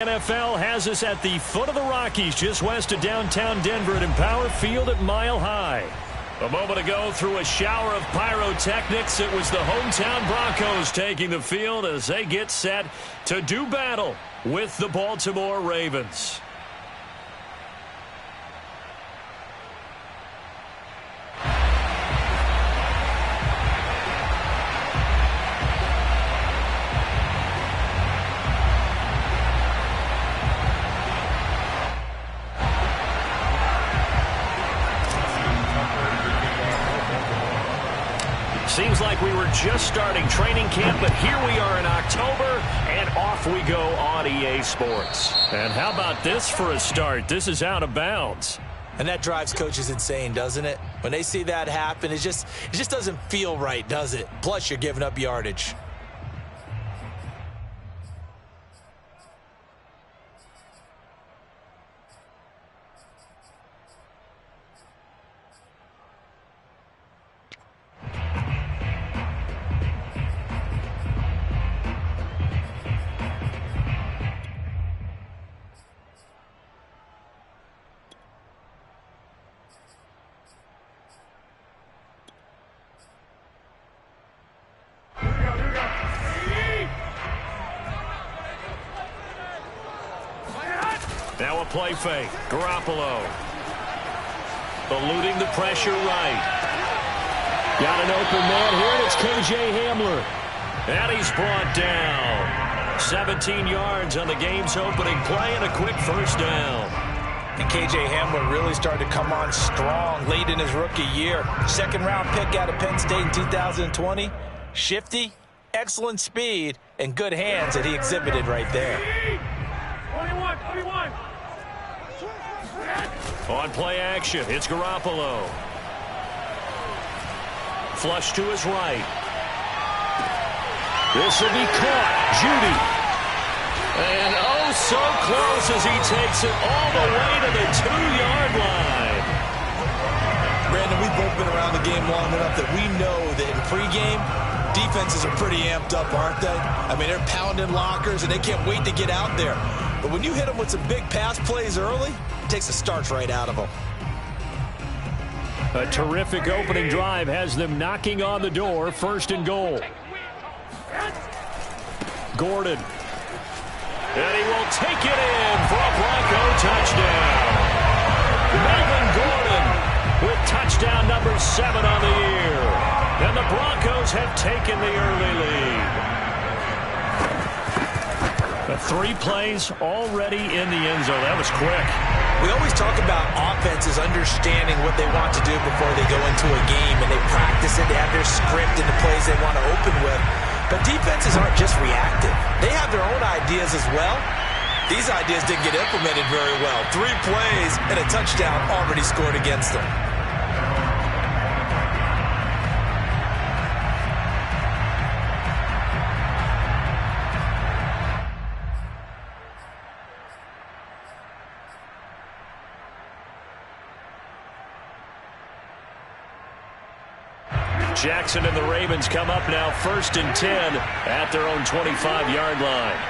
NFL has us at the foot of the Rockies, just west of downtown Denver at Empower Field at Mile High. A moment ago, through a shower of pyrotechnics, it was the hometown Broncos taking the field as they get set to do battle with the Baltimore Ravens. Seems like we were just starting training camp, but here we are in October, and off we go on EA Sports. And how about this for a start? This is out of bounds. And that drives coaches insane, doesn't it? When they see that happen, it just doesn't feel right, does it? Plus, you're giving up yardage. Now a play fake. Garoppolo. Eluding the pressure right. Got an open man here, and it's K.J. Hamler. And he's brought down. 17 yards on the game's opening play and a quick first down. And K.J. Hamler really started to come on strong late in his rookie year. Second-round pick out of Penn State in 2020. Shifty, excellent speed, and good hands that he exhibited right there. 21. On play action, it's Garoppolo. Flush to his right. This will be caught. Judy. And oh, so close as he takes it all the way to the 2-yard line. Brandon, we've both been around the game long enough that we know that in pregame, defenses are pretty amped up, aren't they? I mean, they're pounding lockers, and they can't wait to get out there. But when you hit them with some big pass plays early, it takes the starch right out of them. A terrific opening drive has them knocking on the door. First and goal. Gordon. And he will take it in for a Bronco touchdown. Melvin Gordon with touchdown number 7 on the year. And the Broncos have taken the early lead. 3 plays already in the end zone. That was quick. We always talk about offenses understanding what they want to do before they go into a game, and they practice it. They have their script and the plays they want to open with. But defenses aren't just reactive. They have their own ideas as well. These ideas didn't get implemented very well. 3 plays and a touchdown already scored against them. Jackson and the Ravens come up now 1st and 10 at their own 25-yard line.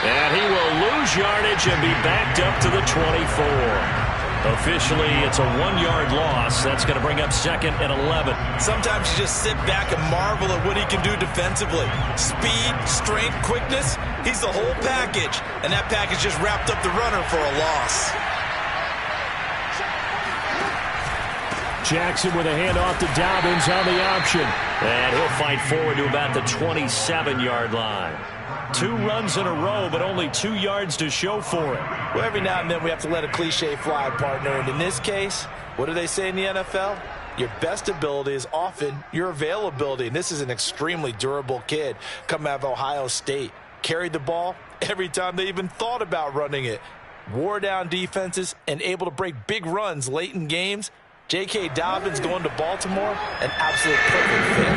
And he will lose yardage and be backed up to the 24. Officially, it's a 1-yard loss. That's going to bring up 2nd and 11. Sometimes you just sit back and marvel at what he can do defensively. Speed, strength, quickness, he's the whole package. And that package just wrapped up the runner for a loss. Jackson with a handoff to Dobbins on the option. And he'll fight forward to about the 27-yard line. 2 runs in a row, but only 2 yards to show for it. Well, every now and then we have to let a cliche fly, partner. And in this case, what do they say in the NFL? Your best ability is often your availability. And this is an extremely durable kid coming out of Ohio State. Carried the ball every time they even thought about running it. Wore down defenses and able to break big runs late in games. J.K. Dobbins going to Baltimore, an absolute perfect fit.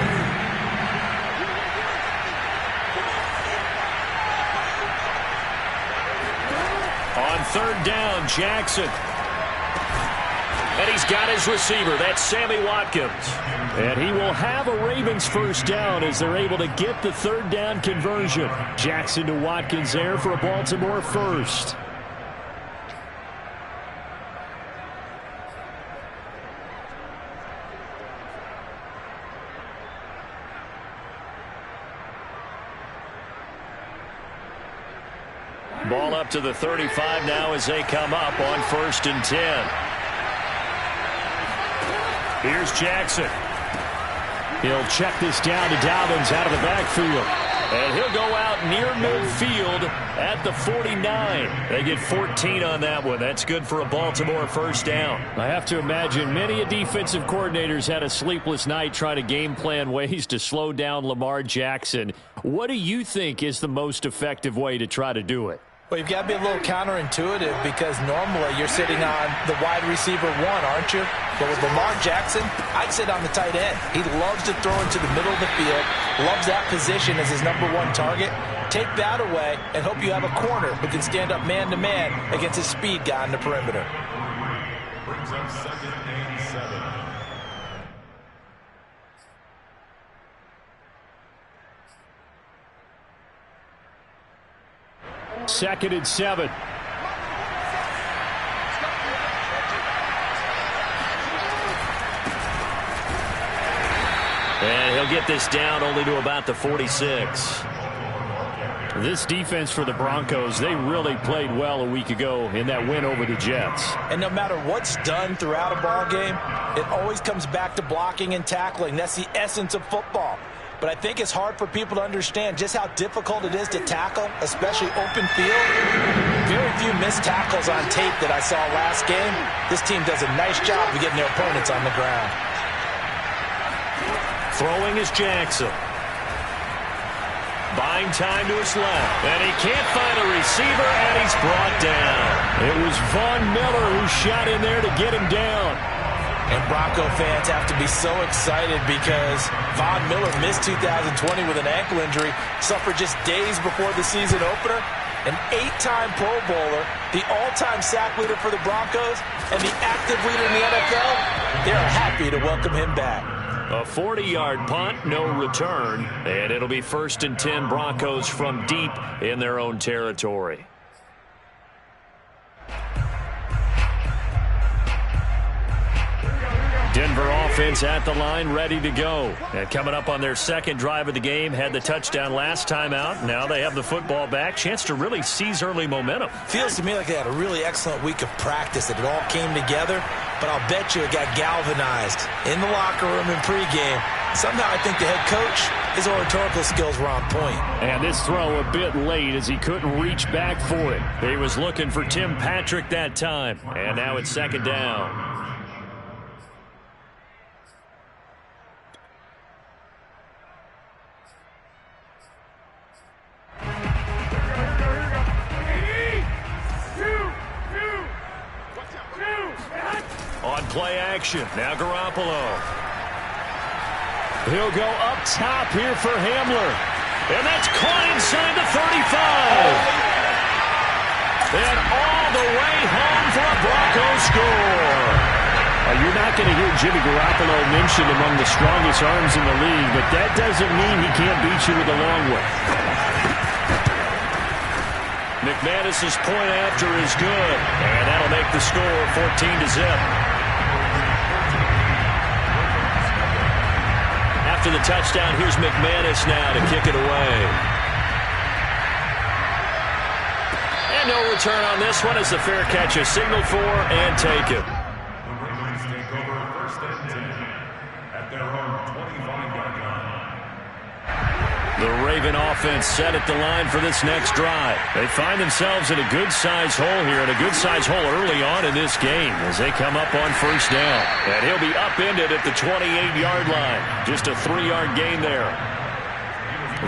On 3rd down, Jackson. And he's got his receiver. That's Sammy Watkins. And he will have a Ravens first down as they're able to get the third down conversion. Jackson to Watkins there for a Baltimore first. Ball up to the 35 now as they come up on 1st and 10. Here's Jackson. He'll check this down to Dobbins out of the backfield. And he'll go out near midfield at the 49. They get 14 on that one. That's good for a Baltimore first down. I have to imagine many defensive coordinators had a sleepless night trying to game plan ways to slow down Lamar Jackson. What do you think is the most effective way to try to do it? Well, you've got to be a little counterintuitive because normally you're sitting on the wide receiver one, aren't you? But with Lamar Jackson, I'd sit on the tight end. He loves to throw into the middle of the field, loves that position as his #1 target. Take that away and hope you have a corner who can stand up man-to-man against his speed guy on the perimeter. Brings up 2nd and 7. Second and 7. And he'll get this down only to about the 46. This defense for the Broncos, they really played well a week ago in that win over the Jets. And no matter what's done throughout a ball game, it always comes back to blocking and tackling. That's the essence of football. But I think it's hard for people to understand just how difficult it is to tackle, especially open field. Very few missed tackles on tape that I saw last game. This team does a nice job of getting their opponents on the ground. Throwing is Jackson. Buying time to his left. And he can't find a receiver, and he's brought down. It was Von Miller who shot in there to get him down. And Bronco fans have to be so excited because Von Miller missed 2020 with an ankle injury, suffered just days before the season opener. An 8-time Pro Bowler, the all-time sack leader for the Broncos, and the active leader in the NFL. They're happy to welcome him back. A 40-yard punt, no return, and it'll be 1st and 10 Broncos from deep in their own territory. Denver offense at the line, ready to go. And coming up on their second drive of the game, had the touchdown last time out. Now they have the football back. Chance to really seize early momentum. Feels to me like they had a really excellent week of practice, that it all came together. But I'll bet you it got galvanized in the locker room in pregame. Somehow I think the head coach, his oratorical skills were on point. And this throw a bit late as he couldn't reach back for it. He was looking for Tim Patrick that time. And now it's 2nd down. On play action, now Garoppolo. He'll go up top here for Hamler. And that's caught inside the 35. And all the way home for a Broncos score. You're not going to hear Jimmy Garoppolo mentioned among the strongest arms in the league, but that doesn't mean he can't beat you with a long one. McManus's point after is good, and that'll make the score 14-0. After the touchdown, here's McManus now to kick it away. And no return on this one as the fair catch is signaled for and taken. The Ravens take over 1st and 10 at their own 25-yard line. The Raven offense set at the line for this next drive. They find themselves in a good-sized hole here, and a good-sized hole early on in this game as they come up on 1st down. And he'll be upended at the 28-yard line. Just a 3-yard gain there.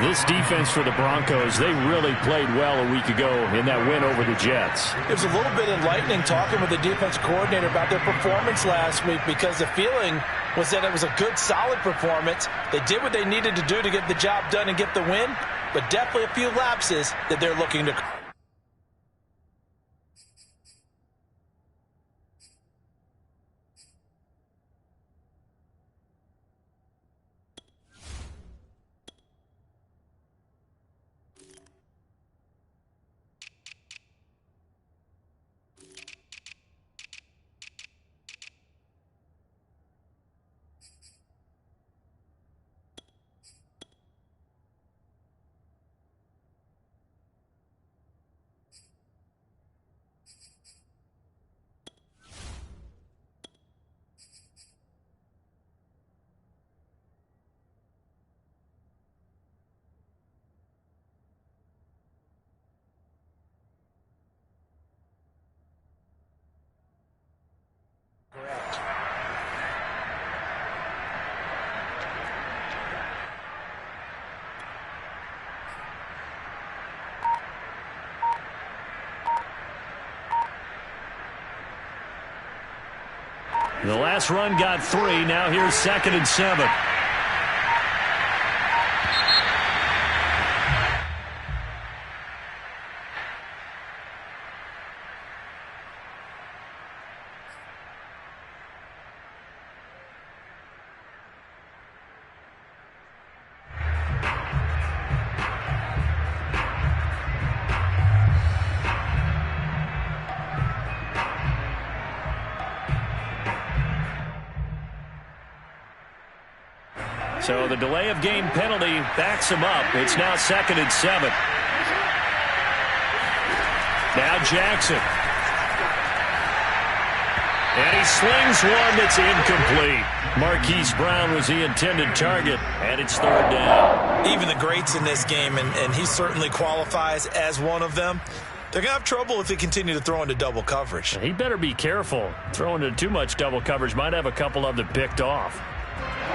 This defense for the Broncos, they really played well a week ago in that win over the Jets. It was a little bit enlightening talking with the defense coordinator about their performance last week because the feeling was that it was a good, solid performance. They did what they needed to do to get the job done and get the win, but definitely a few lapses that they're looking to. The last run got 3. Now here's 2nd and 7. So the delay of game penalty backs him up. It's now 2nd and 7. Now Jackson. And he slings one that's incomplete. Marquise Brown was the intended target, and it's 3rd down. Even the greats in this game, and he certainly qualifies as one of them, they're going to have trouble if they continue to throw into double coverage. He better be careful. Throwing into too much double coverage might have a couple of them picked off.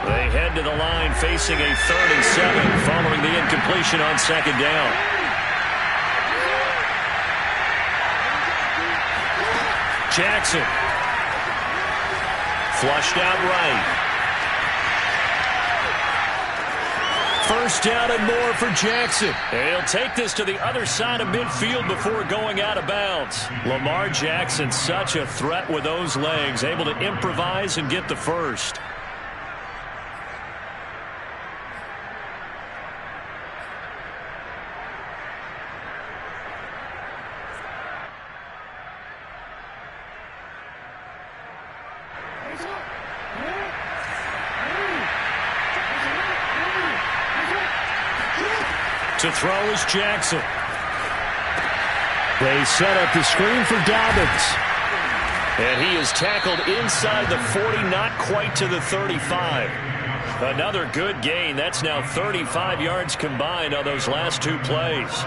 They head to the line facing a 3rd and 7 following the incompletion on 2nd down. Jackson. Flushed out right. 1st down and more for Jackson. And he'll take this to the other side of midfield before going out of bounds. Lamar Jackson, such a threat with those legs, able to improvise and get the first. To throw is Jackson. They set up the screen for Dobbins. And he is tackled inside the 40, not quite to the 35. Another good gain. That's now 35 yards combined on those last 2 plays.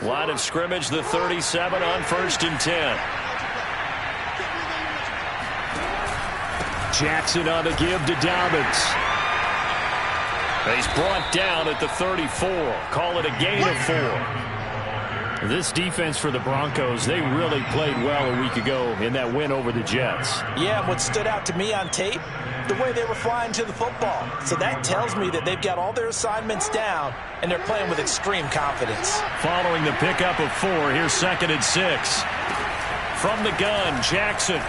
Line of scrimmage, the 37 on 1st and 10. Jackson on the give to Dobbins. He's brought down at the 34. Call it a gain of 4. This defense for the Broncos, they really played well a week ago in that win over the Jets. Yeah, what stood out to me on tape, the way they were flying to the football. So that tells me that they've got all their assignments down, and they're playing with extreme confidence. Following the pickup of 4, here's 2nd and 6. From the gun, Jackson.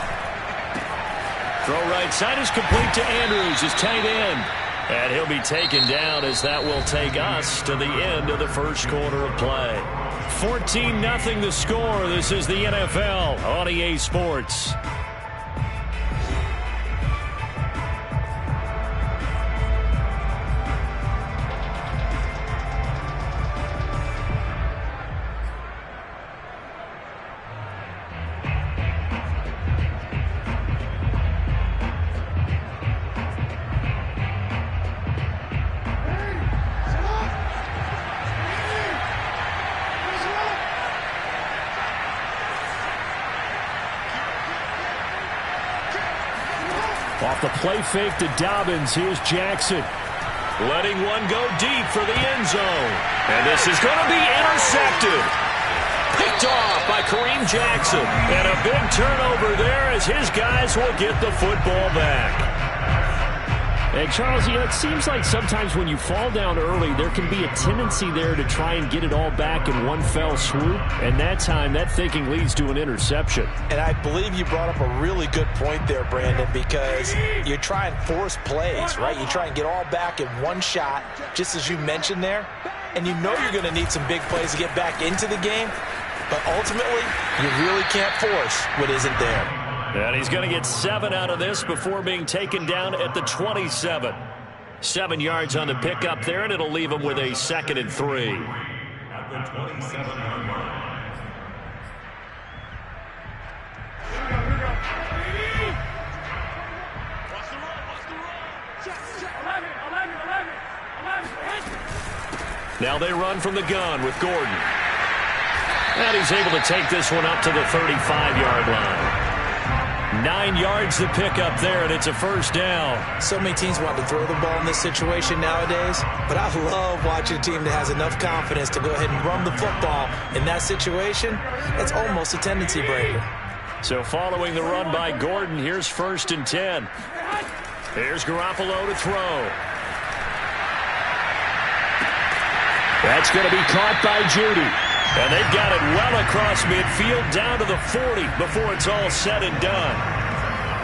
Throw right side is complete to Andrews, his tight end. And he'll be taken down as that will take us to the end of the 1st quarter of play. 14-0 the score. This is the NFL on EA Sports. Off the play fake to Dobbins, here's Jackson. Letting one go deep for the end zone. And this is going to be intercepted. Picked off by Kareem Jackson. And a big turnover there as his guys will get the football back. And Charles, you know, it seems like sometimes when you fall down early, there can be a tendency there to try and get it all back in one fell swoop. And that time, that thinking leads to an interception. And I believe you brought up a really good point there, Brandon, because you try and force plays, right? You try and get all back in one shot, just as you mentioned there. And you know you're going to need some big plays to get back into the game. But ultimately, you really can't force what isn't there. And he's going to get 7 out of this before being taken down at the 27. 7 yards on the pickup there, and it'll leave him with a 2nd and 3. At the 27-yard line. Now they run from the gun with Gordon. And he's able to take this one up to the 35-yard line. 9 yards to pick up there, and it's a first down. So many teams want to throw the ball in this situation nowadays, but I love watching a team that has enough confidence to go ahead and run the football. In that situation, it's almost a tendency breaker. So following the run by Gordon, here's 1st and 10. Here's Garoppolo to throw. That's going to be caught by Judy. And they've got it well across midfield down to the 40 before it's all said and done.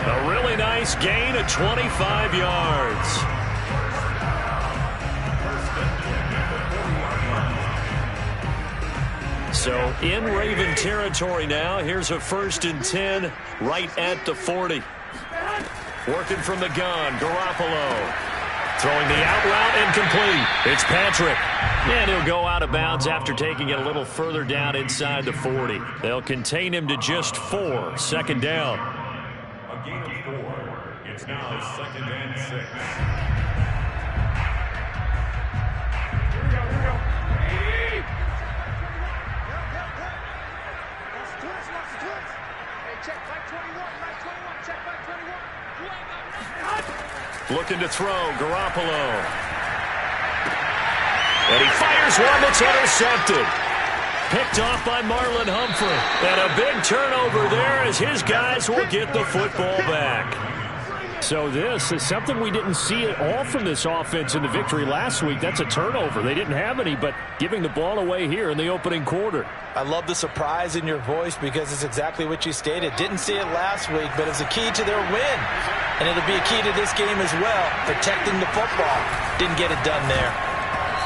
A really nice gain of 25 yards. So in Raven territory now. Here's a 1st and 10 right at the 40. Working from the gun, Garoppolo. Throwing the out route incomplete. It's Patrick. And he'll go out of bounds after taking it a little further down inside the 40. They'll contain him to just 4. 2nd down. A gain of 4. It's now 2nd and 6. Here we go. Hey! Hey, check back 21. Right 21. Check back 21. Looking to throw, Garoppolo. And he fires one that's intercepted. Picked off by Marlon Humphrey. And a big turnover there as his guys will get the football back. So this is something we didn't see at all from this offense in the victory last week. That's a turnover. They didn't have any, but giving the ball away here in the opening quarter. I love the surprise in your voice because it's exactly what you stated. Didn't see it last week, but it's a key to their win. And it'll be a key to this game as well, protecting the football. Didn't get it done there.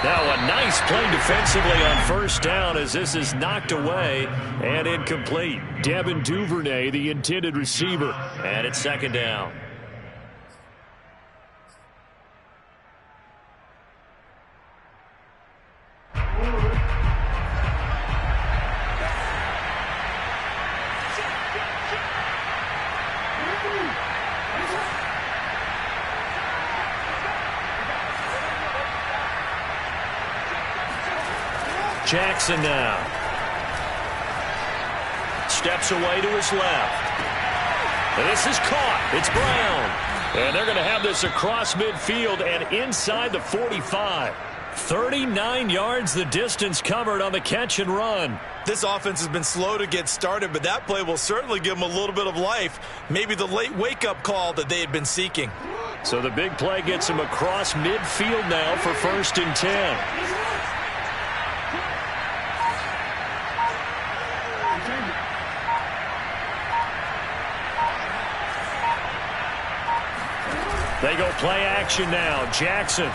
Now a nice play defensively on 1st down as this is knocked away and incomplete. Devin Duvernay, the intended receiver. And it's 2nd down. Jackson now. Steps away to his left. And this is caught. It's Brown. And they're going to have this across midfield and inside the 45. 39 yards the distance covered on the catch and run. This offense has been slow to get started, but that play will certainly give them a little bit of life. Maybe the late wake-up call that they had been seeking. So the big play gets them across midfield now for 1st and 10. They go play action now. Jackson.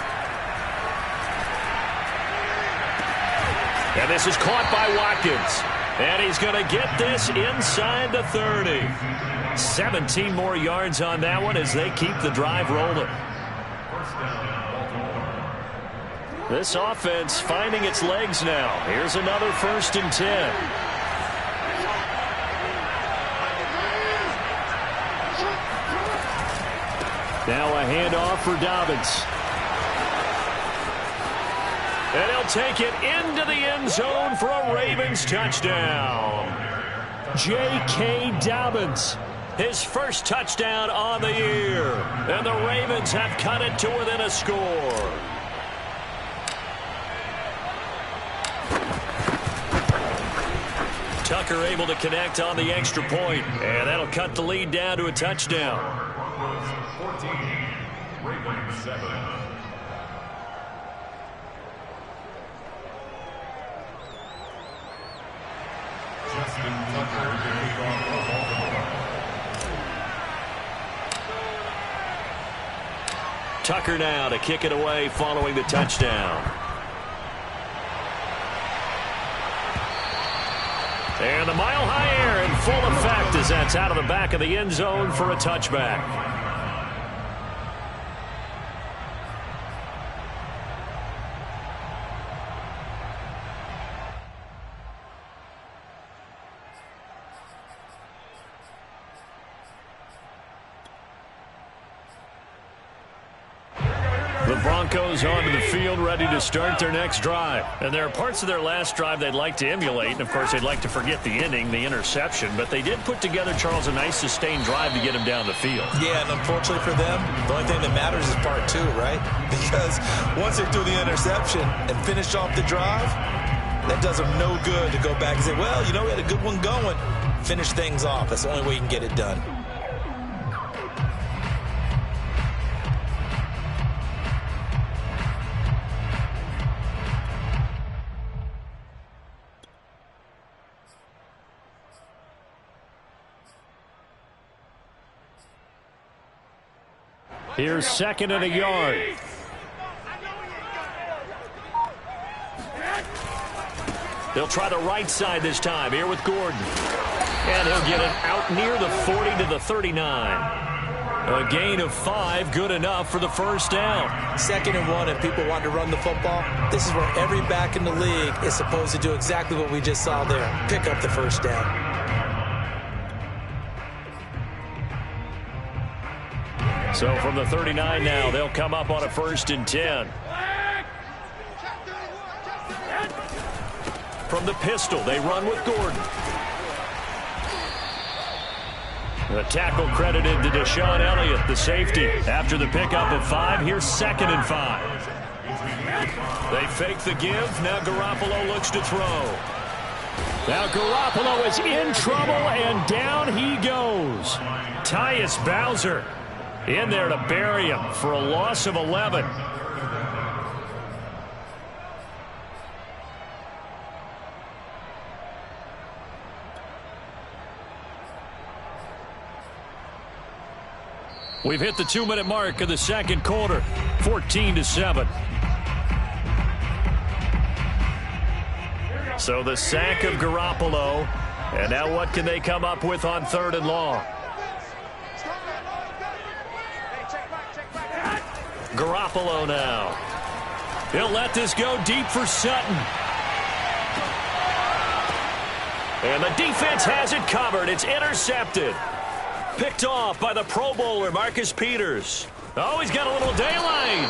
And this is caught by Watkins. And he's going to get this inside the 30. 17 more yards on that one as they keep the drive rolling. This offense finding its legs now. Here's another 1st and 10. Now a handoff for Dobbins. And he'll take it into the end zone for a Ravens touchdown. J.K. Dobbins, his first touchdown on the year. And the Ravens have cut it to within a score. Tucker able to connect on the extra point. And that'll cut the lead down to a touchdown. 14, Ravens 7. Justin Tucker to kick off for Baltimore. Tucker now to kick it away following the touchdown. And the mile-high air in full effect as that's out of the back of the end zone for a touchback. The Broncos onto the field, ready to start their next drive. And there are parts of their last drive they'd like to emulate. And, of course, they'd like to forget the inning, the interception. But they did put together, Charles, a nice sustained drive to get him down the field. Yeah, and unfortunately for them, the only thing that matters is part two, right? Because once they threw the interception and finished off the drive, that does them no good to go back and say, well, you know, we had a good one going. Finish things off. That's the only way you can get it done. Here's second and a yard. They'll try the right side this time here with Gordon. And he'll get it out near the 40 to the 39. A gain of 5, good enough for the first down. 2nd and 1, and people want to run the football. This is where every back in the league is supposed to do exactly what we just saw there. Pick up the first down. So from the 39 now, they'll come up on a 1st and 10. From the pistol, they run with Gordon. The tackle credited to Deshaun Elliott, the safety. After the pickup of 5, here's 2nd and 5. They fake the give. Now Garoppolo looks to throw. Now Garoppolo is in trouble, and down he goes. Tyus Bowser in there to bury him for a loss of 11. We've hit the 2-minute mark of the second quarter, 14-7. So the sack of Garoppolo, and now what can they come up with on 3rd and long? Garoppolo now. He'll let this go deep for Sutton. And the defense has it covered. It's intercepted. Picked off by the Pro Bowler, Marcus Peters. Oh, he's got a little daylight.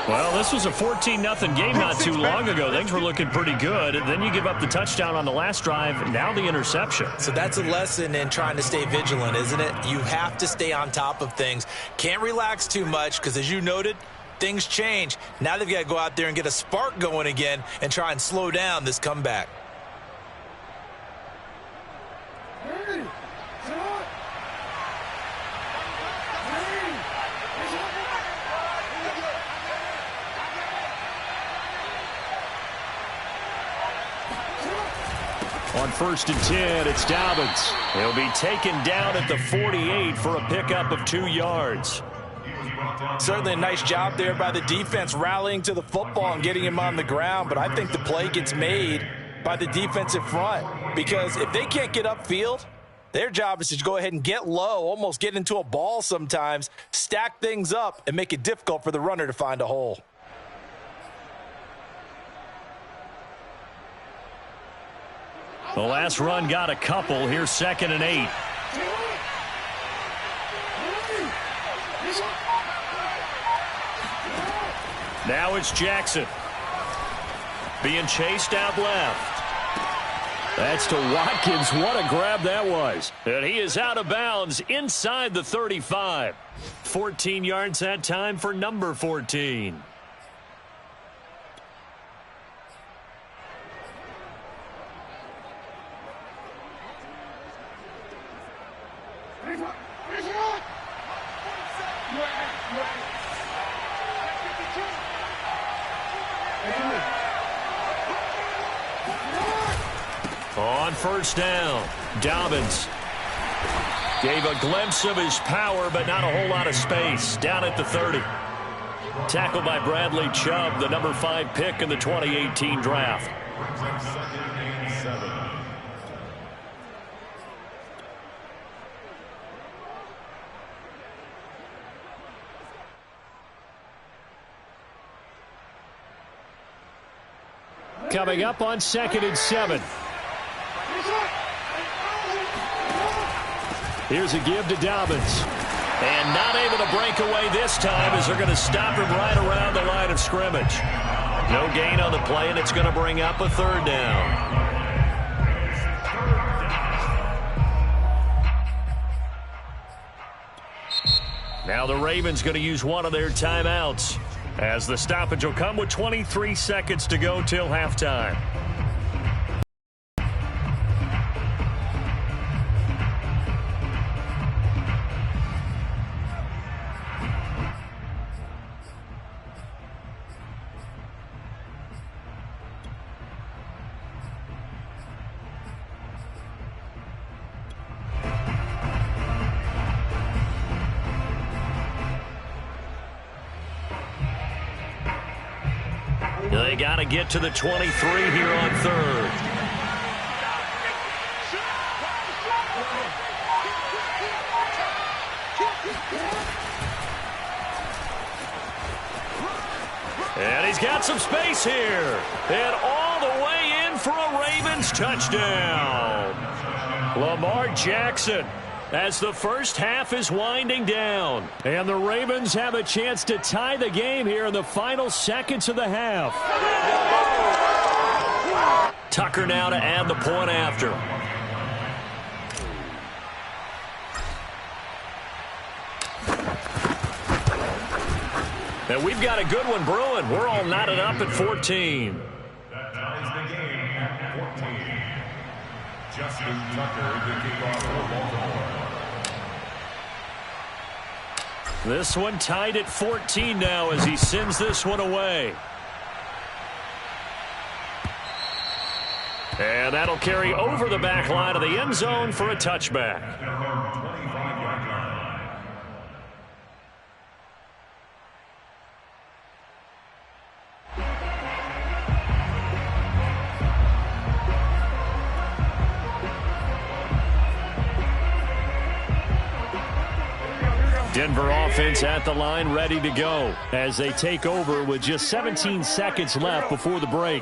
Well, this was a 14-0 game not too long ago. Things were looking pretty good. And then you give up the touchdown on the last drive. Now the interception. So that's a lesson in trying to stay vigilant, isn't it? You have to stay on top of things. Can't relax too much because, as you noted, things change. Now they've got to go out there and get a spark going again and try and slow down this comeback. On 1st and 10, it's Dobbins. He'll be taken down at the 48 for a pickup of 2 yards. Certainly a nice job there by the defense rallying to the football and getting him on the ground, but I think the play gets made by the defensive front because if they can't get upfield, their job is to go ahead and get low, almost get into a ball sometimes, stack things up, and make it difficult for the runner to find a hole. The last run got a couple. Here's 2nd and 8. Now it's Jackson. Being chased out left. That's to Watkins. What a grab that was. And he is out of bounds inside the 35. 14 yards that time for number 14. On 1st down, Dobbins gave a glimpse of his power, but not a whole lot of space. Down at the 30. Tackled by Bradley Chubb, the number 5 pick in the 2018 draft. Coming up on 2nd and 7. Here's a give to Dobbins. And not able to break away this time as they're going to stop him right around the line of scrimmage. No gain on the play, and it's going to bring up a third down. Now the Ravens going to use one of their timeouts, as the stoppage will come with 23 seconds to go till halftime. They got to get to the 23 here on third. And he's got some space here. And all the way in for a Ravens touchdown. Lamar Jackson, as the first half is winding down. And the Ravens have a chance to tie the game here in the final seconds of the half. Tucker now to add the point after. And we've got a good one brewing. We're all knotted up at 14. That ties the game at 14. Justin Tucker, the kickoff for Baltimore. This one tied at 14 now as he sends this one away. And that'll carry over the back line of the end zone for a touchback. Denver offense at the line, ready to go as they take over with just 17 seconds left before the break.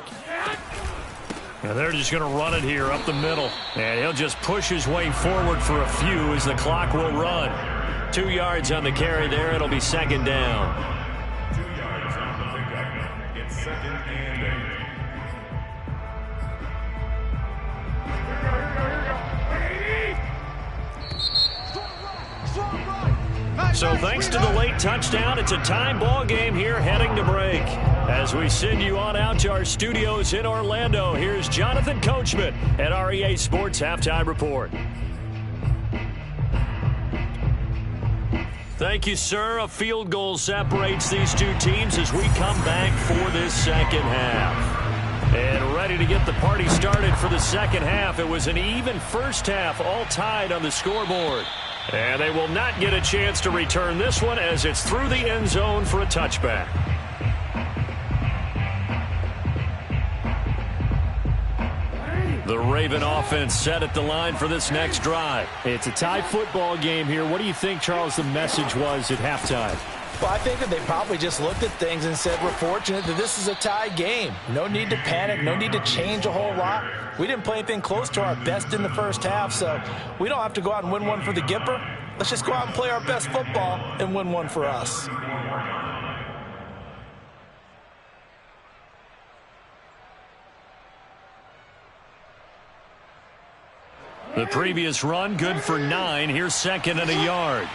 And they're just going to run it here up the middle. And he'll just push his way forward for a few as the clock will run. 2 yards on the carry there. It'll be second down. 2 yards on the pickup. It's second and 8. So thanks to the late touchdown, it's a tie ball game here heading to break. As we send you on out to our studios in Orlando, here's Jonathan Coachman at REA Sports Halftime Report. Thank you, sir. A field goal separates these two teams as we come back for this second half. And ready to get the party started for the second half. It was an even first half, all tied on the scoreboard. And they will not get a chance to return this one as it's through the end zone for a touchback. The Raven offense set at the line for this next drive. It's a tie football game here. What do you think, Charles, the message was at halftime? Well, I think that they probably just looked at things and said, we're fortunate that this is a tie game. No need to panic. No need to change a whole lot. We didn't play anything close to our best in the first half, so we don't have to go out and win one for the Gipper. Let's just go out and play our best football and win one for us. The previous run, good for 9. Here's second and a yard.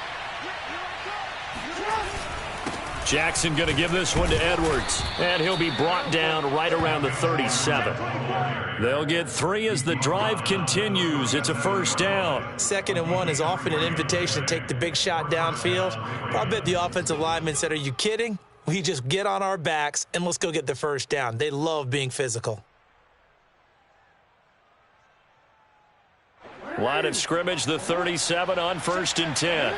Jackson going to give this one to Edwards, and he'll be brought down right around the 37. They'll get 3 as the drive continues. It's a first down. 2nd and 1 is often an invitation to take the big shot downfield. I bet the offensive lineman said, are you kidding? We just get on our backs and let's go get the first down. They love being physical. Line of scrimmage, the 37 on 1st and 10.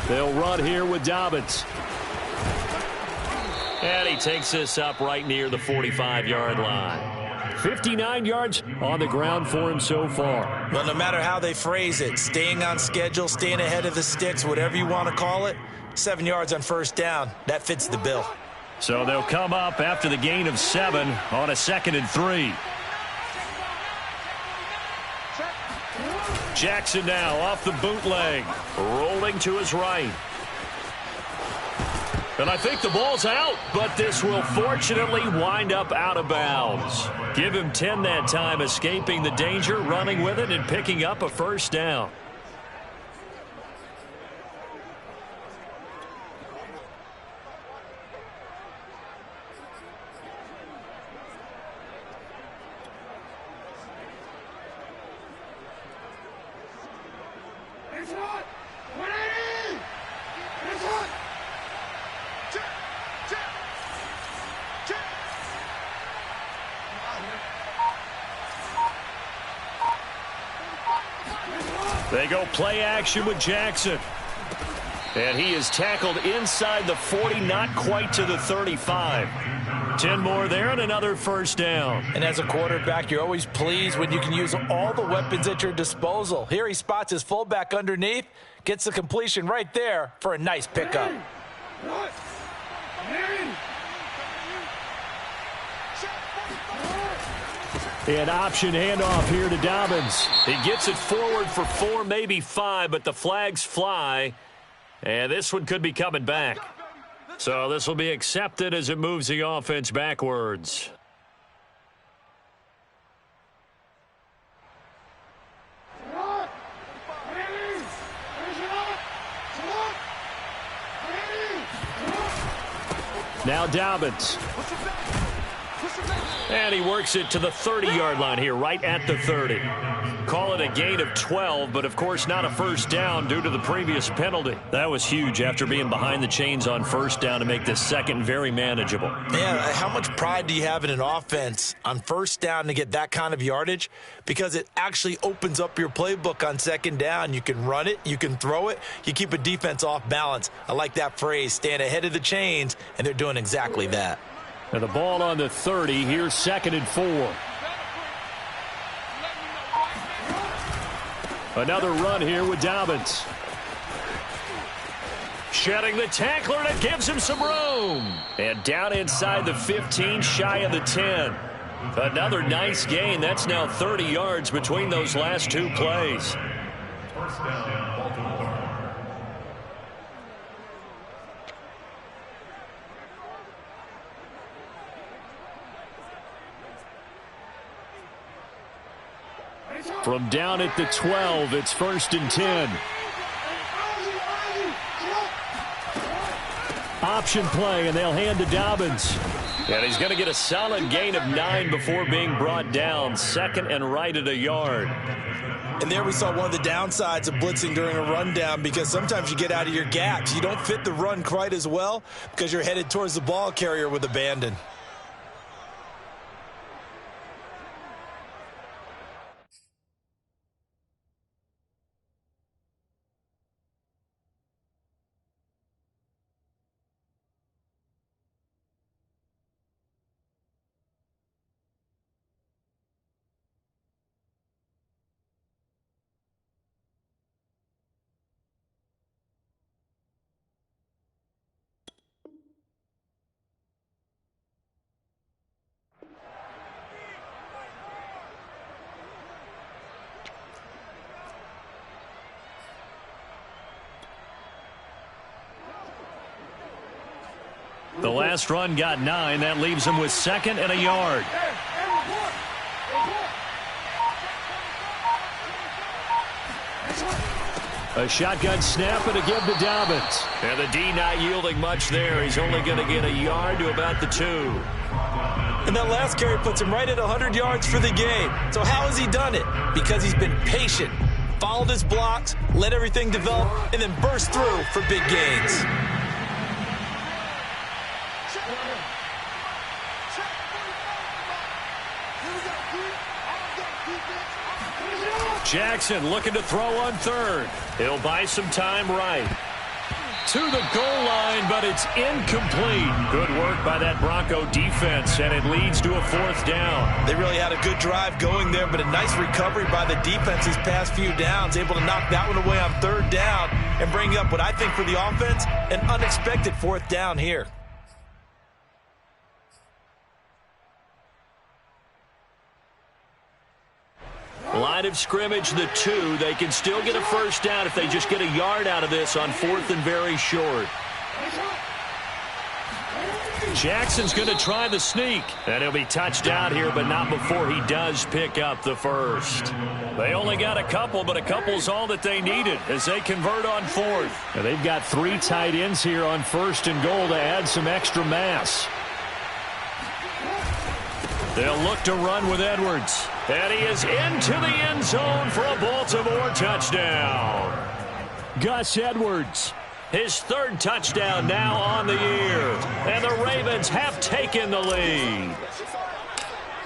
They'll run here with Dobbins. And he takes this up right near the 45-yard line. 59 yards on the ground for him so far. Well, no matter how they phrase it, staying on schedule, staying ahead of the sticks, whatever you want to call it, 7 yards on first down, that fits the bill. So they'll come up after the gain of 7 on a 2nd and 3. Jackson now off the bootleg, rolling to his right. And I think the ball's out, but this will fortunately wind up out of bounds. Give him 10 that time, escaping the danger, running with it, and picking up a first down. They go play action with Jackson. And he is tackled inside the 40, not quite to the 35. 10 more there and another first down. And as a quarterback, you're always pleased when you can use all the weapons at your disposal. Here he spots his fullback underneath, gets the completion right there for a nice pickup. An option handoff here to Dobbins. He gets it forward for 4, maybe 5, but the flags fly. And this one could be coming back. So this will be accepted as it moves the offense backwards. Now Dobbins. And he works it to the 30-yard line here, right at the 30. Call it a gain of 12, but of course not a first down due to the previous penalty. That was huge after being behind the chains on first down to make this second very manageable. Man, how much pride do you have in an offense on first down to get that kind of yardage? Because it actually opens up your playbook on second down. You can run it, you can throw it, you keep a defense off balance. I like that phrase, staying ahead of the chains, and they're doing exactly that. And the ball on the 30, here's 2nd and 4. Another run here with Dobbins. Shedding the tackler, and it gives him some room. And down inside the 15, shy of the 10. Another nice gain. That's now 30 yards between those last 2 plays. First down, Baltimore. From down at the 12, it's 1st and 10. Option play, and they'll hand to Dobbins. And he's going to get a solid gain of 9 before being brought down. 2nd and right at a yard. And there we saw one of the downsides of blitzing during a rundown, because sometimes you get out of your gaps. You don't fit the run quite as well because you're headed towards the ball carrier with abandon. The last run got 9. That leaves him with 2nd and a yard. A shotgun snap and a give to Dobbins. And the D not yielding much there. He's only going to get a yard to about the 2. And that last carry puts him right at 100 yards for the game. So how has he done it? Because he's been patient, followed his blocks, let everything develop, and then burst through for big gains. Jackson looking to throw on 3rd. He'll buy some time right. to the goal line, but it's incomplete. Good work by that Bronco defense, and it leads to a 4th down. They really had a good drive going there, but a nice recovery by the defense these past few downs, able to knock that one away on 3rd down and bring up what I think for the offense, an unexpected 4th down here. Line of scrimmage, the 2. They can still get a 1st down if they just get a yard out of this on 4th and very short. Jackson's going to try the sneak, and he'll be touched out here, but not before he does pick up the 1st. They only got a couple, but a couple's all that they needed as they convert on 4th. And they've got 3 tight ends here on 1st and goal to add some extra mass. They'll look to run with Edwards. And he is into the end zone for a Baltimore touchdown. Gus Edwards, his 3rd touchdown now on the year. And the Ravens have taken the lead.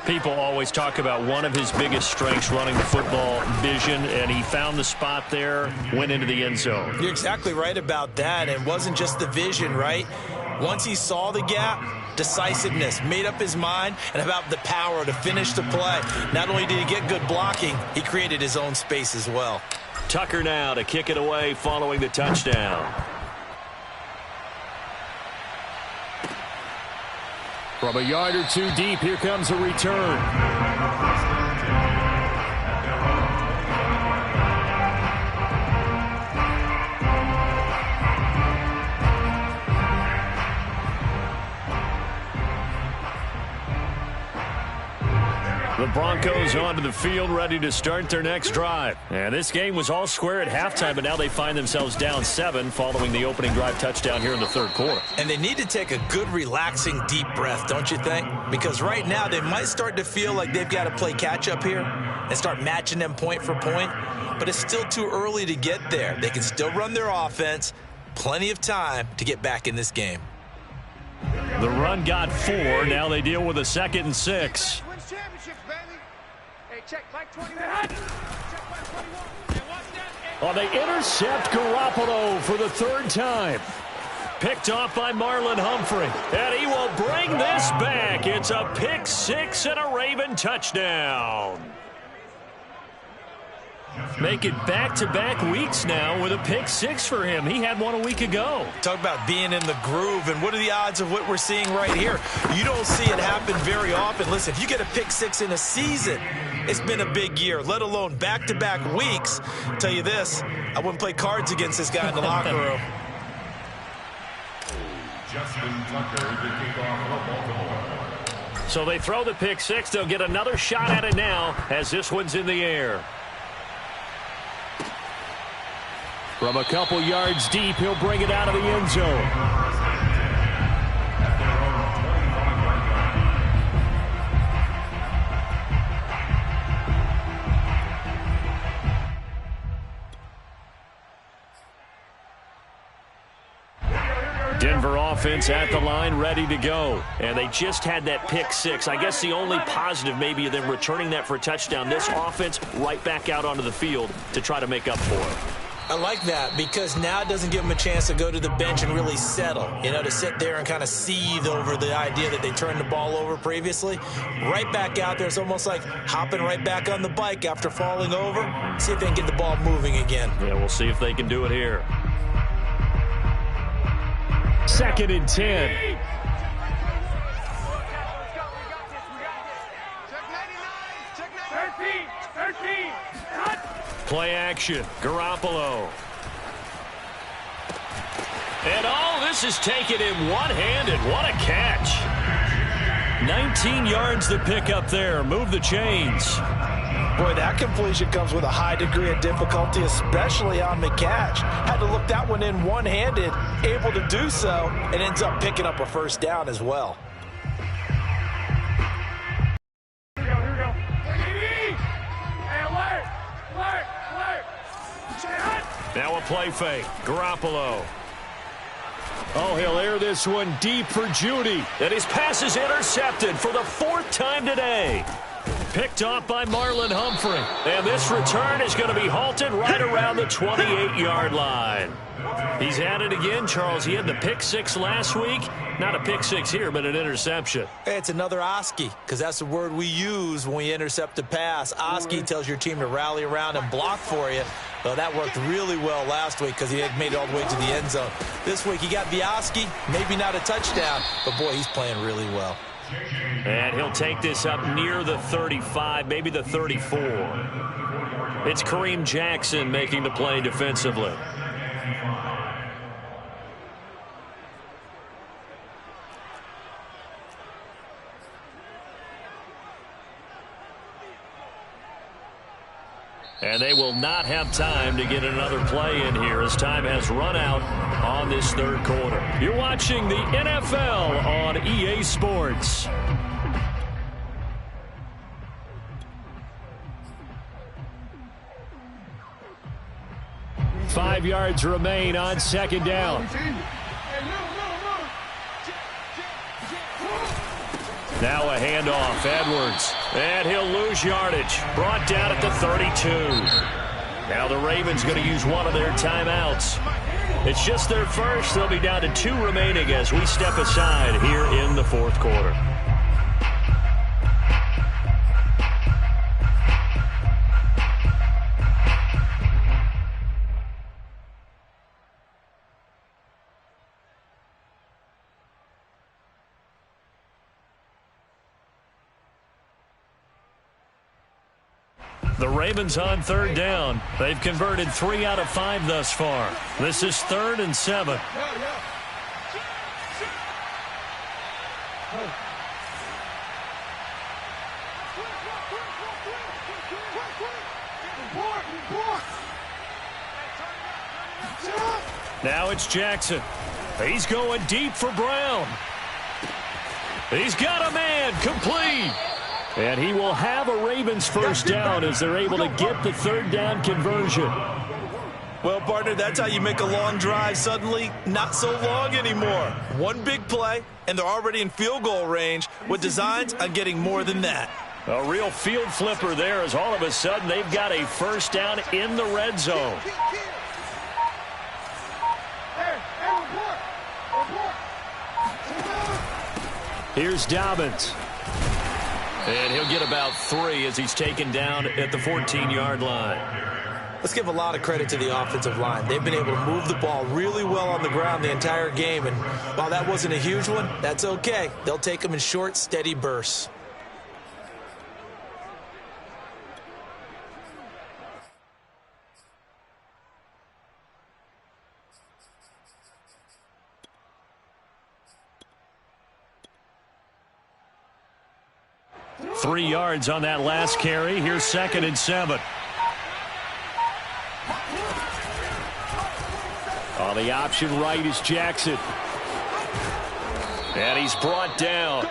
People always talk about one of his biggest strengths, running the football, vision, and he found the spot there, went into the end zone. You're exactly right about that. And it wasn't just the vision, right? Once he saw the gap, decisiveness, made up his mind, and about the power to finish the play. Not only did he get good blocking, he created his own space as well. Tucker now to kick it away following the touchdown. From a yard or 2 deep, here comes a return. The Broncos onto the field, ready to start their next drive. And this game was all square at halftime, but now they find themselves down 7 following the opening drive touchdown here in the 3rd quarter. And they need to take a good, relaxing, deep breath, don't you think? Because right now they might start to feel like they've got to play catch-up here and start matching them point for point. But it's still too early to get there. They can still run their offense. Plenty of time to get back in this game. The run got 4. Now they deal with a 2nd and 6. Check flag 21. Check flag 21. Oh, they intercept Garoppolo for the 3rd time. Picked off by Marlon Humphrey. And he will bring this back. It's a pick 6 and a Raven touchdown. Make it back-to-back weeks now with a pick 6 for him. He had one a week ago. Talk about being in the groove, and what are the odds of what we're seeing right here? You don't see it happen very often. Listen, if you get a pick 6 in a season, it's been a big year, let alone back-to-back weeks. I'll tell you this, I wouldn't play cards against this guy in the locker room. Justin Tucker, the kickoff for Baltimore. So they throw the pick 6. They'll get another shot at it now as this one's in the air. From a couple yards deep, he'll bring it out of the end zone. Denver offense at the line, ready to go. And they just had that pick 6. I guess the only positive maybe of them returning that for a touchdown. This offense right back out onto the field to try to make up for it. I like that because now it doesn't give them a chance to go to the bench and really settle, to sit there and kind of seethe over the idea that they turned the ball over previously. Right back out there, it's almost like hopping right back on the bike after falling over. See if they can get the ball moving again. Yeah, we'll see if they can do it here. 2nd and 10. Play action. Garoppolo. And this is taken in one-handed. What a catch. 19 yards to pick up there. Move the chains. Boy, that completion comes with a high degree of difficulty, especially on the catch. Had to look that one in one-handed, able to do so, and ends up picking up a 1st down as well. Now a play fake. Garoppolo. Oh, he'll air this one deep for Judy. And his pass is intercepted for the 4th time today. picked off by Marlon Humphrey. And this return is going to be halted right around the 28-yard line. He's at it again, Charles. He had the pick six last week. Not a pick six here, but an interception. Hey, it's another Oski, because that's the word we use when we intercept a pass. Oski tells your team to rally around and block for you. Well, that worked really well last week because he had made it all the way to the end zone. This week he got the Oski, maybe not a touchdown, but boy, he's playing really well. And he'll take this up near the 35, maybe the 34. It's Kareem Jackson making the play defensively. And they will not have time to get another play in here as time has run out on this third quarter. You're watching the NFL on EA Sports. Five yards remain on second down. Now a handoff, Edwards, and he'll lose yardage. Brought down at the 32. Now the Ravens going to use one of their timeouts. It's just their first. They'll be down to 2 remaining as we step aside here in the fourth quarter. The Ravens on third down. They've converted 3 out of 5 thus far. This is 3rd and 7. Now it's Jackson. He's going deep for Brown. He's got a man, complete. And he will have a Ravens first down as they're able to get the third down conversion. Well, partner, that's how you make a long drive suddenly not so long anymore. One big play, and they're already in field goal range with designs on getting more than that. A real field flipper there as all of a sudden they've got a first down in the red zone. Here's Dobbins. And he'll get about 3 as he's taken down at the 14-yard line. Let's give a lot of credit to the offensive line. They've been able to move the ball really well on the ground the entire game. And while that wasn't a huge one, that's okay. They'll take them in short, steady bursts. Three yards on that last carry. Here's 2nd and 7. On the option right is Jackson. And he's brought down.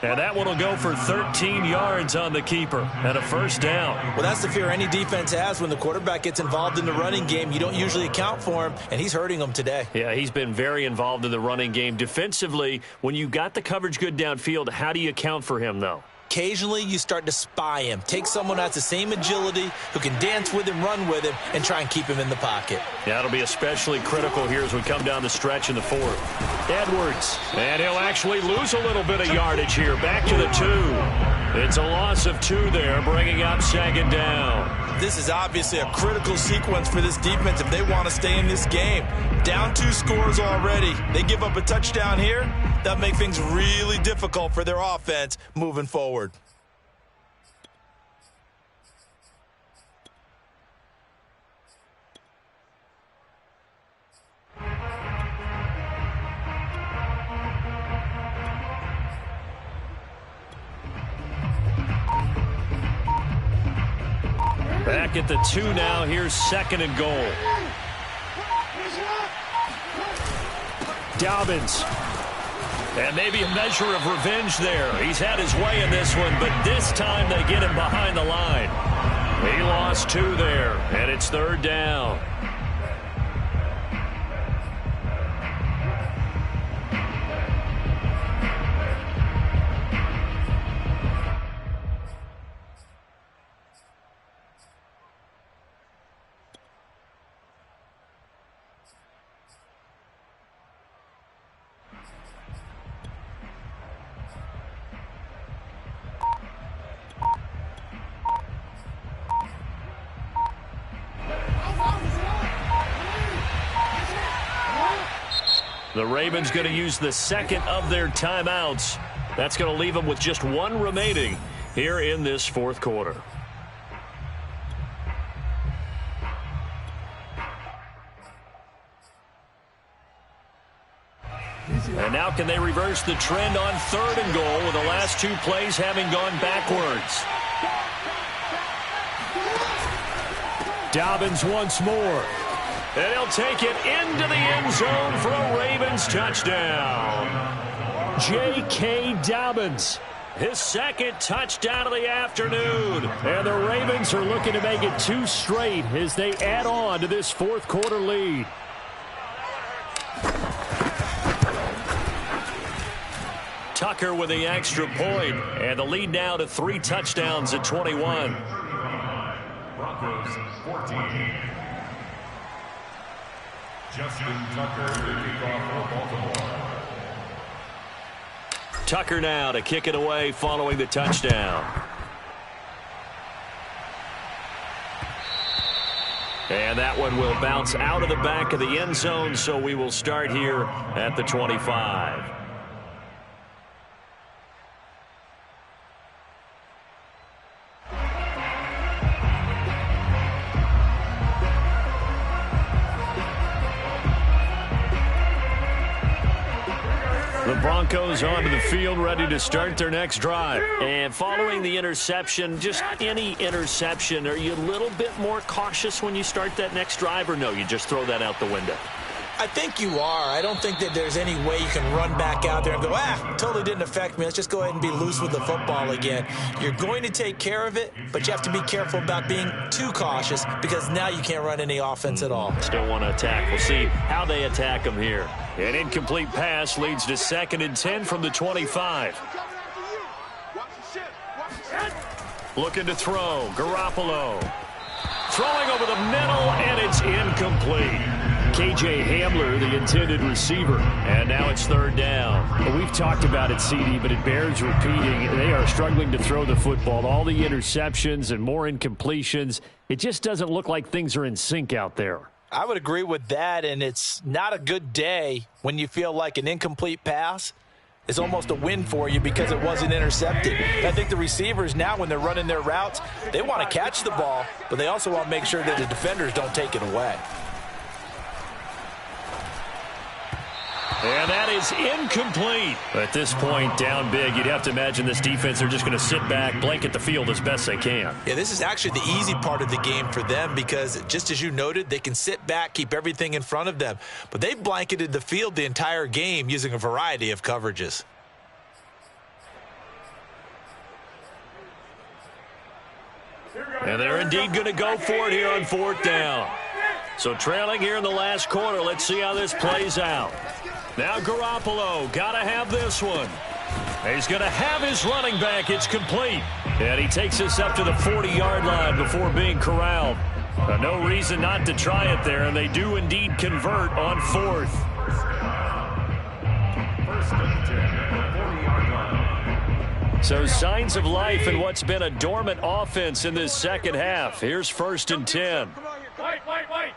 And that one will go for 13 yards on the keeper and a first down. Well, that's the fear any defense has when the quarterback gets involved in the running game. You don't usually account for him, and he's hurting them today. Yeah, he's been very involved in the running game. Defensively, when you got the coverage good downfield, how do you account for him, though? Occasionally, you start to spy him. Take someone who has the same agility, who can dance with him, run with him, and try and keep him in the pocket. Yeah, it'll be especially critical here as we come down the stretch in the fourth. Edwards, and he'll actually lose a little bit of yardage here. Back to the 2. It's a loss of 2 there, bringing up 2nd down. This is obviously a critical sequence for this defense if they want to stay in this game. Down 2 scores already. They give up a touchdown here. That'll make things really difficult for their offense moving forward. Back at the 2 now. Here's 2nd and goal. Dobbins. And maybe a measure of revenge there. He's had his way in this one, but this time they get him behind the line. He lost 2 there, and it's 3rd down. The Ravens going to use the second of their timeouts. That's going to leave them with just one remaining here in this fourth quarter. And now can they reverse the trend on 3rd and goal with the last 2 plays having gone backwards? Dobbins once more. And he'll take it into the end zone for a Ravens touchdown. J.K. Dobbins, his second touchdown of the afternoon. And the Ravens are looking to make it 2 straight as they add on to this fourth quarter lead. Tucker with the extra point, and the lead now to 3 touchdowns at 21. Broncos 14. Justin Tucker, the kickoff for Baltimore. Tucker now to kick it away following the touchdown. And that one will bounce out of the back of the end zone, so we will start here at the 25. The Broncos onto the field, ready to start their next drive. And following the interception, just any interception, are you a little bit more cautious when you start that next drive, or no, you just throw that out the window? I think you are. I don't think that there's any way you can run back out there and go, totally didn't affect me. Let's just go ahead and be loose with the football again. You're going to take care of it, but you have to be careful about being too cautious because now you can't run any offense at all. Still want to attack. We'll see how they attack them here. An incomplete pass leads to 2nd and 10 from the 25. Looking to throw. Garoppolo. Throwing over the middle, and it's incomplete. K.J. Hamler, the intended receiver. And now it's 3rd down. Well, we've talked about it, CD, but it bears repeating. They are struggling to throw the football. All the interceptions and more incompletions. It just doesn't look like things are in sync out there. I would agree with that, and it's not a good day when you feel like an incomplete pass is almost a win for you because it wasn't intercepted. And I think the receivers now, when they're running their routes, they want to catch the ball, but they also want to make sure that the defenders don't take it away. And that is incomplete. At this point, down big, you'd have to imagine this defense are just going to sit back, blanket the field as best they can. Yeah, this is actually the easy part of the game for them because, just as you noted, they can sit back, keep everything in front of them. But they've blanketed the field the entire game using a variety of coverages. And they're indeed going to go for it here on 4th down. So trailing here in the last quarter, let's see how this plays out. Now Garoppolo, got to have this one. He's going to have his running back. It's complete. And he takes us up to the 40-yard line before being corralled. No reason not to try it there, and they do indeed convert on 4th. 1st and 10 at the 40-yard line. So signs of life in what's been a dormant offense in this second half. Here's 1st and 10. Wait.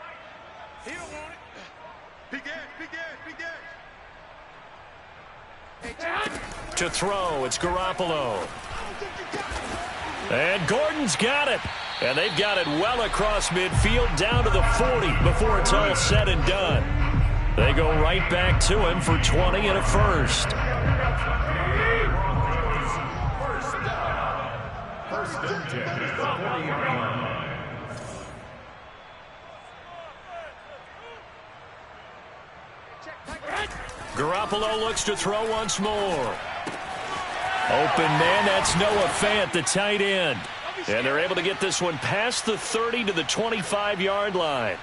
He don't want it. Begin. To throw, it's Garoppolo. And Gordon's got it. And they've got it well across midfield down to the 40 before it's all said and done. They go right back to him for 20 and a first. 1st and 10 at the 40-yard line. Garoppolo looks to throw once more. Open man, that's Noah Fant, the tight end. And they're able to get this one past the 30 to the 25-yard line.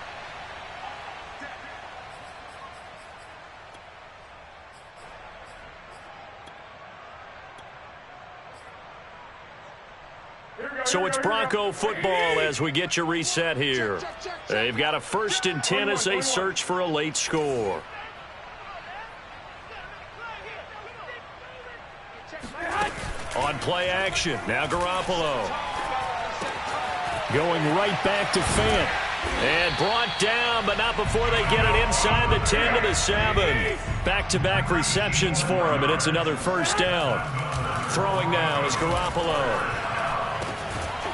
So it's Bronco football as we get you reset here. They've got a 1st and 10 as they search for a late score. On play action, now Garoppolo. Going right back to Fant. And brought down, but not before they get it inside the 10 to the 7. Back-to-back receptions for him, and it's another first down. Throwing now is Garoppolo.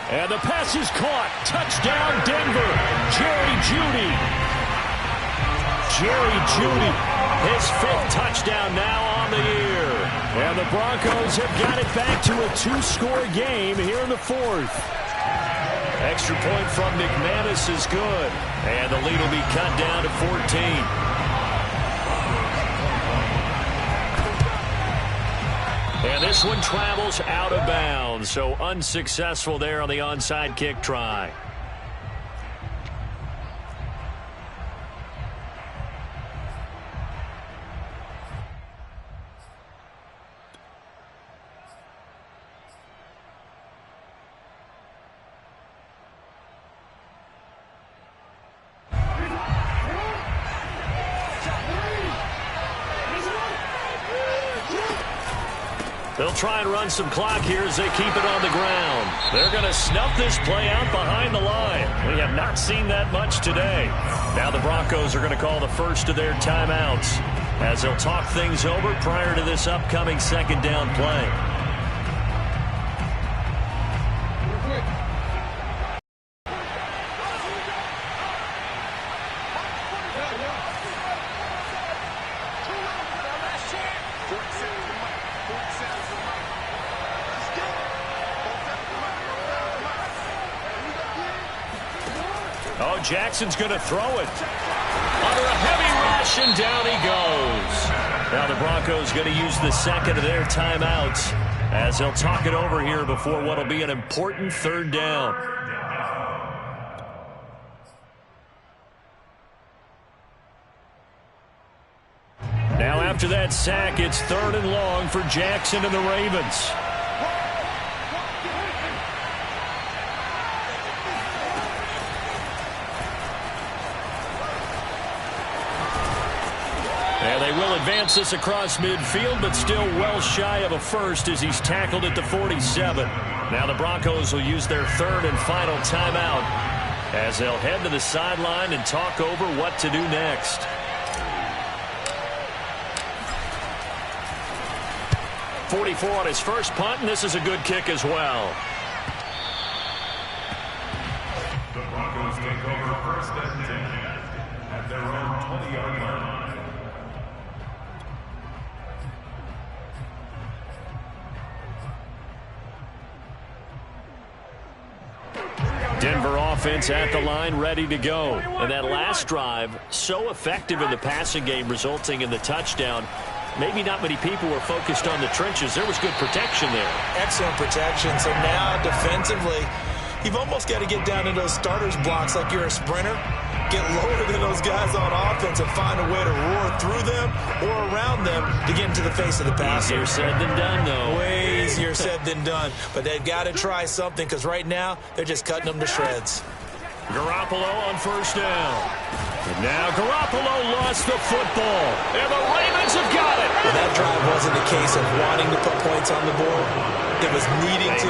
And the pass is caught. Touchdown, Denver. Jerry Jeudy. Jerry Jeudy, his 5th touchdown now on the year. And the Broncos have got it back to a 2-score game here in the 4th. Extra point from McManus is good. And the lead will be cut down to 14. And this one travels out of bounds. So unsuccessful there on the onside kick try. They'll try and run some clock here as they keep it on the ground. They're going to snuff this play out behind the line. We have not seen that much today. Now the Broncos are going to call the first of their timeouts as they'll talk things over prior to this upcoming second down play. Oh, Jackson's going to throw it. Under a heavy rush, and down he goes. Now the Broncos going to use the second of their timeouts as they'll talk it over here before what will be an important third down. Now after that sack, it's 3rd and long for Jackson and the Ravens. And they will advance this across midfield, but still well shy of a first as he's tackled at the 47. Now the Broncos will use their 3rd and final timeout as they'll head to the sideline and talk over what to do next. .44 on his first punt, and this is a good kick as well. The Broncos take over 1st and 10 at their own 20-yard line. Denver offense at the line, ready to go. And that last drive, so effective in the passing game, resulting in the touchdown. Maybe not many people were focused on the trenches. There was good protection there. Excellent protection. So now defensively, you've almost got to get down to those starters blocks like you're a sprinter. Get lower than those guys on offense and find a way to roar through them or around them to get into the face of the passer. Easier said than done, though. Way easier said than done. But they've got to try something because right now they're just cutting them to shreds. Garoppolo on first down. And now Garoppolo lost the football. And the Ravens have got it. Well, that drive wasn't a case of wanting to put points on the board. It was needing to,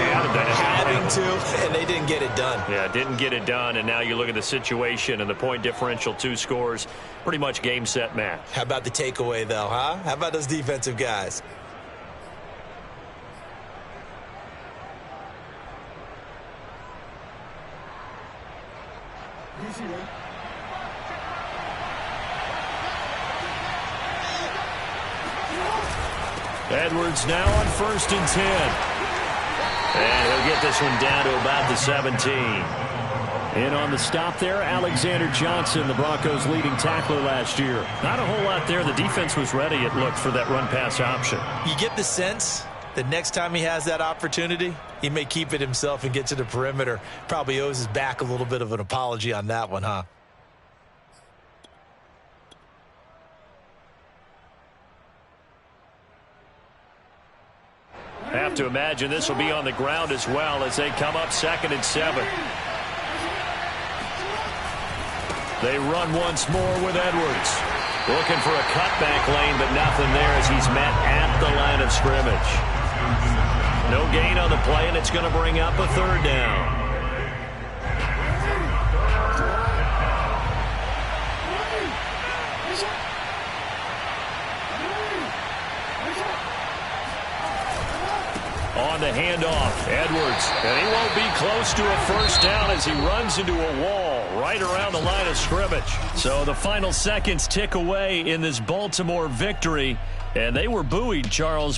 having to, and they didn't get it done. Yeah, didn't get it done, and now you look at the situation and the point differential, 2 scores, pretty much game, set, match. How about the takeaway, though, huh? How about those defensive guys? Edwards now on 1st and 10. And he'll get this one down to about the 17. In on the stop there, Alexander Johnson, the Broncos' leading tackler last year. Not a whole lot there. The defense was ready, it looked, for that run-pass option. You get the sense that next time he has that opportunity, he may keep it himself and get to the perimeter. Probably owes his back a little bit of an apology on that one, huh? Have to imagine this will be on the ground as well as they come up 2nd and 7. They run once more with Edwards. Looking for a cutback lane, but nothing there as he's met at the line of scrimmage. No gain on the play, and it's going to bring up a 3rd down. the handoff. Edwards, and he won't be close to a first down as he runs into a wall right around the line of scrimmage. So the final seconds tick away in this Baltimore victory, and they were buoyed, Charles, by